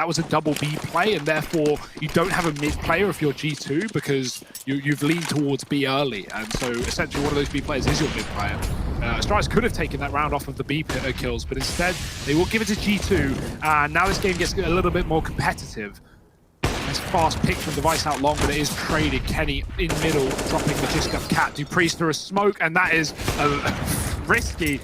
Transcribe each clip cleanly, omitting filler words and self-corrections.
that was a double B play, and therefore you don't have a mid player if you're G2 because you've leaned towards B early, and so essentially one of those B players is your mid player. Astralis could have taken that round off of the B kills, but instead they will give it to G2, and now this game gets a little bit more competitive. Nice fast pick from Device out long, but it is traded. Kenny in middle, dropping Magiska Cat. Dupree's through a smoke, and that is risky.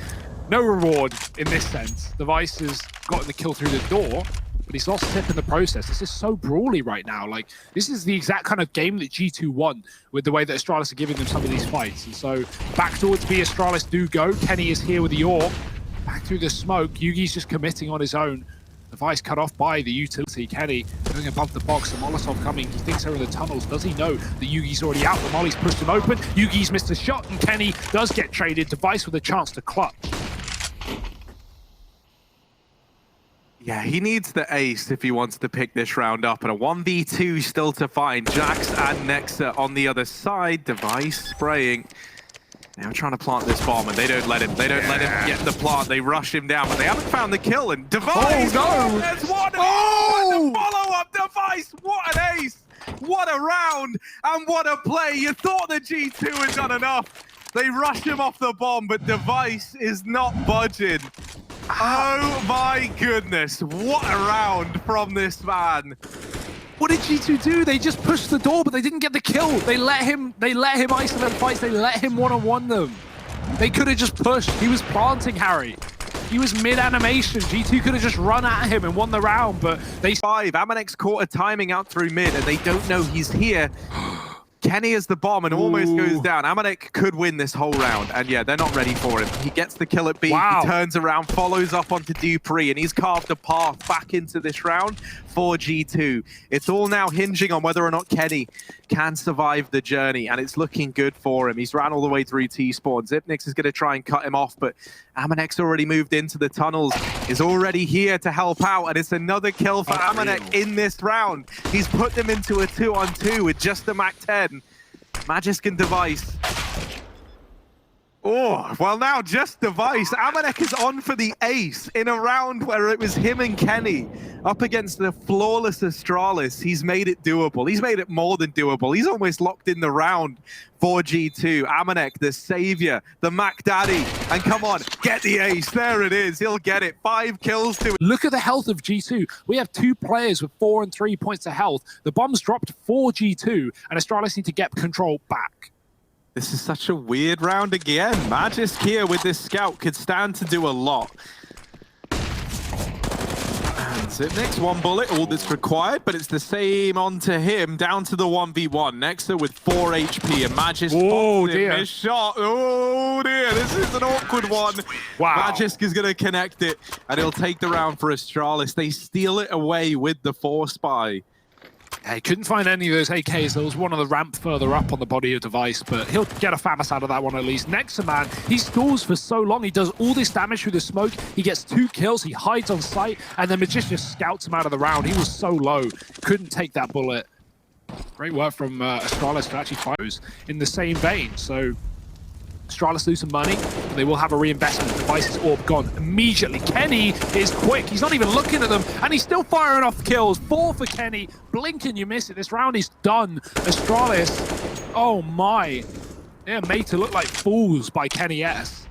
No reward in this sense. Device has gotten the kill through the door, but he's lost Tip in the process. This is so brawly right now. Like, this is the exact kind of game that G2 won with the way that Astralis are giving them some of these fights. And so back towards B, Astralis do go. Kenny is here with the AWP. Back through the smoke. Yugi's just committing on his own. Device cut off by the utility. Kenny going above the box. The Molotov coming. He thinks they're in the tunnels. Does he know that Yugi's already out? The Molly's pushed him open. Yugi's missed a shot, and Kenny does get traded. Device with a chance to clutch. Yeah, he needs the ace if he wants to pick this round up, and a 1v2 still to find. Jax and Nexa on the other side. Device spraying. Now trying to plant this bomb, and they don't let him. They don't let him get the plant. They rush him down, but they haven't found the kill. And Device, no! There's one. Oh! The follow-up, Device. What an ace! What a round, and what a play! You thought the G2 had done enough. They rush him off the bomb, but Device is not budging. Oh my goodness! What a round from this man. What did G2 do? They just pushed the door, but they didn't get the kill. They let him isolate fights. They let him one-on-one them. They could have just pushed. He was planting Harry. He was mid-animation. G2 could have just run at him and won the round, but they... Amanex caught a timing out through mid, and they don't know he's here. Kenny has the bomb and almost goes down. Amanek could win this whole round, and yeah, they're not ready for him. He gets the kill at B, He turns around, follows up onto Dupree, and he's carved a path back into this round for G2. It's all now hinging on whether or not Kenny can survive the journey, and it's looking good for him. He's ran all the way through T-spawn. Xyp9x is going to try and cut him off, but Amanek already moved into the tunnels, is already here to help out, and it's another kill for Amanek in this round. He's put them into a 2-on-2 with just the MAC-10. Magisk and Device. Oh, well now just Device. Amanek is on for the ace in a round where it was him and Kenny up against the flawless Astralis. He's made it doable. He's made it more than doable. He's almost locked in the round for G2. Amanek, the savior, the Mac Daddy. And come on, get the ace. There it is. He'll get it. 5 kills to it. Look at the health of G2. We have 2 players with 4 and 3 points of health. The bomb's dropped for G2, and Astralis need to get control back. This is such a weird round again. Magisk here with this scout could stand to do a lot. And Xyp9x, 1 bullet, all that's required, but it's the same onto him, down to the 1v1. Nexa with 4 HP, and Magisk pops him his shot. Oh dear, this is an awkward one. Wow. Magisk is gonna connect it, and he'll take the round for Astralis. They steal it away with the 4-spy. He couldn't find any of those AKs. There was one on the ramp further up on the body of Device, but he'll get a FAMAS out of that one at least. Nexa, man, he stalls for so long. He does all this damage through the smoke. He gets 2 kills. He hides on sight, and then Magician just scouts him out of the round. He was so low. Couldn't take that bullet. Great work from Astralis to actually fight those in the same vein. So Astralis lose some money, but they will have a reinvestment. Device's AWP gone immediately. Kenny is quick. He's not even looking at them, and he's still firing off kills. 4 for Kenny. Blink and you miss it. This round is done. Astralis, oh my. They're made to look like fools by Kenny S.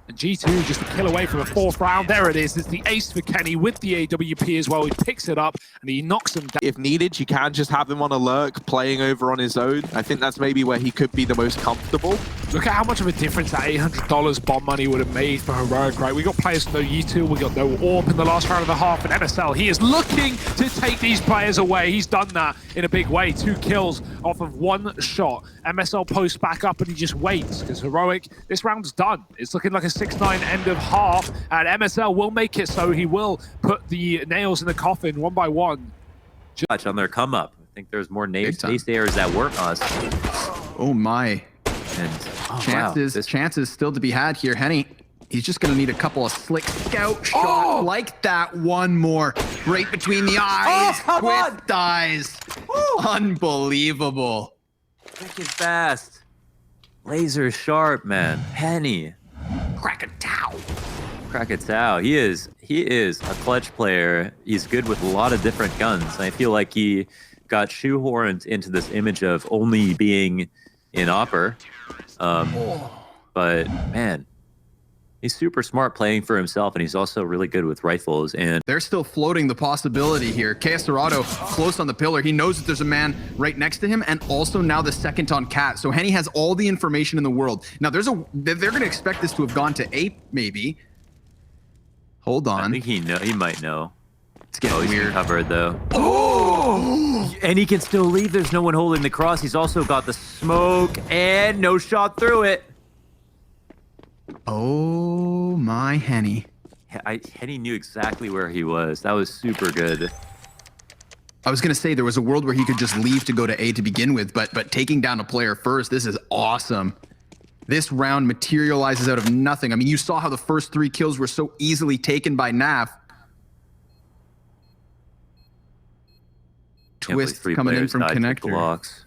And G2 just a kill away from a 4th round. There it is. It's the ace for Kenny with the AWP as well. He picks it up and he knocks him down. If needed, you can just have him on a lurk, playing over on his own. I think that's maybe where he could be the most comfortable. Look at how much of a difference that $800 bomb money would have made for Heroic, right? We got players with no U2, we got no AWP in the last round of the half, and MSL, he is looking to take these players away. He's done that in a big way. 2 kills off of 1 shot. MSL posts back up and he just waits, because Heroic, this round's done. It's looking like a 6-9 end of half, and MSL will make it so he will put the nails in the coffin one by one. On their come up. I think there's more naysayers that work on us. Oh my. And chances still to be had here. Henny, he's just going to need a couple of slick scout shots like that. One more right between the eyes. Quick dies. Unbelievable. Quick and fast. Laser sharp, man. Henny. Krakatoa. Krakatoa. He He is a clutch player. He's good with a lot of different guns. I feel like he got shoehorned into this image of only being in Opper. But man, he's super smart playing for himself, and he's also really good with rifles. And they're still floating the possibility here. csgo close on the pillar. He knows that there's a man right next to him, and also now the second on Cat. So Henny has all the information in the world. Now they're going to expect this to have gone to 8, maybe. Hold on. I think he might know. It's getting weird. Covered though. Oh! And he can still leave. There's no one holding the cross. He's also got the smoke and no shot through it. Oh my Henny. Henny knew exactly where he was. That was super good. I was gonna say there was a world where he could just leave to go to A to begin with, but taking down a player first, this is awesome. This round materializes out of nothing. I mean, you saw how the first 3 kills were so easily taken by Naf. Twist coming in from connector. Blocks.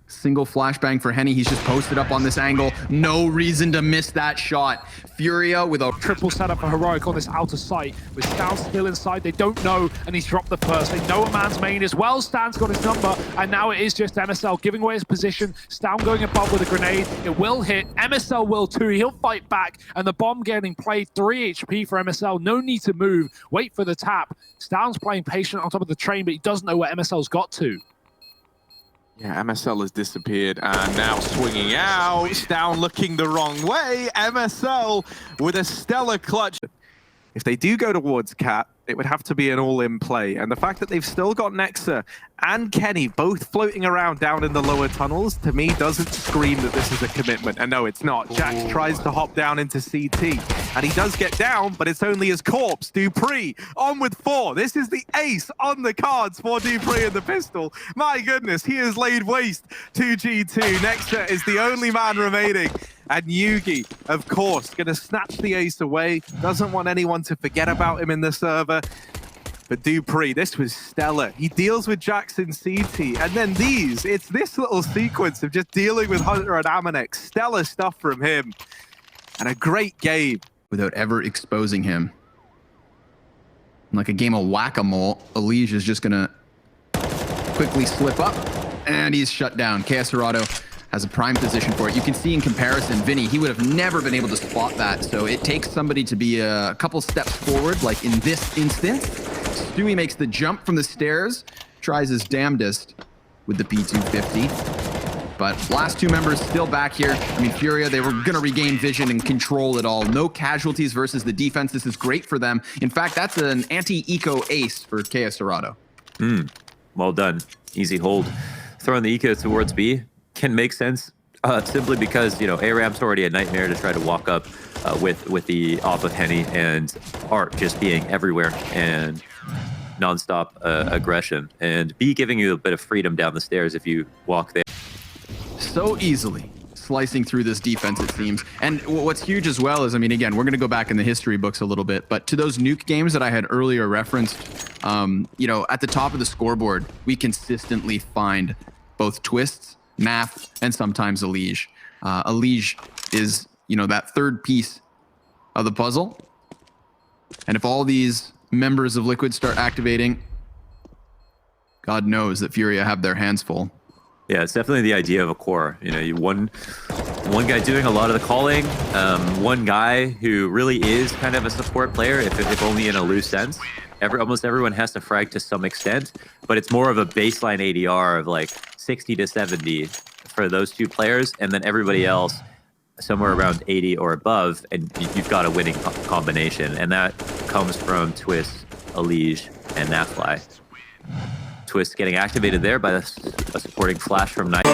Single flashbang for Henny. He's just posted up on this angle. No reason to miss that shot. Furia with a triple setup for Heroic on this outer site. With Stan still inside, they don't know, and he's dropped the first. They know a man's main as well. Stan's got his number, and now it is just MSL giving away his position. Stan going above with a grenade. It will hit. MSL will too. He'll fight back, and the bomb getting played. 3 HP for MSL. No need to move. Wait for the tap. Stan's playing patient on top of the train, but he doesn't know where MSL's got to. Yeah, MSL has disappeared and now swinging out. Down looking the wrong way. MSL with a stellar clutch. If they do go towards Cat, it would have to be an all-in play. And the fact that they've still got Nexa and Kenny both floating around down in the lower tunnels, to me, doesn't scream that this is a commitment. And no, it's not. Jax tries to hop down into CT, and he does get down, but it's only his corpse. Dupree on with 4. This is the ace on the cards for Dupree and the pistol. My goodness, he has laid waste to G2. Nexa is the only man remaining. And Yugi, of course, going to snatch the ace away. Doesn't want anyone to forget about him in the server. But Dupree, this was stellar. He deals with Jackson CT. And then it's this little sequence of just dealing with Hunter and Amanek. Stellar stuff from him. And a great game. Without ever exposing him. Like a game of whack-a-mole, Elige is just going to quickly slip up. And he's shut down. csgo has a prime position for it. You can see in comparison, Vinny, he would have never been able to spot that. So it takes somebody to be a couple steps forward, like in this instance. Stewie makes the jump from the stairs, tries his damnedest with the P250. But last 2 members still back here. I mean, Furia, they were going to regain vision and control it all. No casualties versus the defense. This is great for them. In fact, that's an anti-eco ace for csgo. Well done. Easy hold. Throwing the eco towards B can make sense simply because, you know, ARAM's already a nightmare to try to walk up with the off of Henny, and Art just being everywhere and nonstop aggression, and B giving you a bit of freedom down the stairs if you walk there. So easily slicing through this defense, it seems. And what's huge as well is, I mean, again, we're going to go back in the history books a little bit, but to those nuke games that I had earlier referenced, you know, at the top of the scoreboard, we consistently find both Twists, Naf, and sometimes Elige. Elige is, you know, that third piece of the puzzle. And if all these members of Liquid start activating, God knows that Furia have their hands full. Yeah, it's definitely the idea of a core. You know, one guy doing a lot of the calling, one guy who really is kind of a support player, if only in a loose sense. Almost everyone has to frag to some extent, but it's more of a baseline ADR of like 60 to 70 for those 2 players, and then everybody else somewhere around 80 or above, and you've got a winning combination, and that comes from Twist, Elige, and Nafly. Twist getting activated there by a supporting flash from Knight.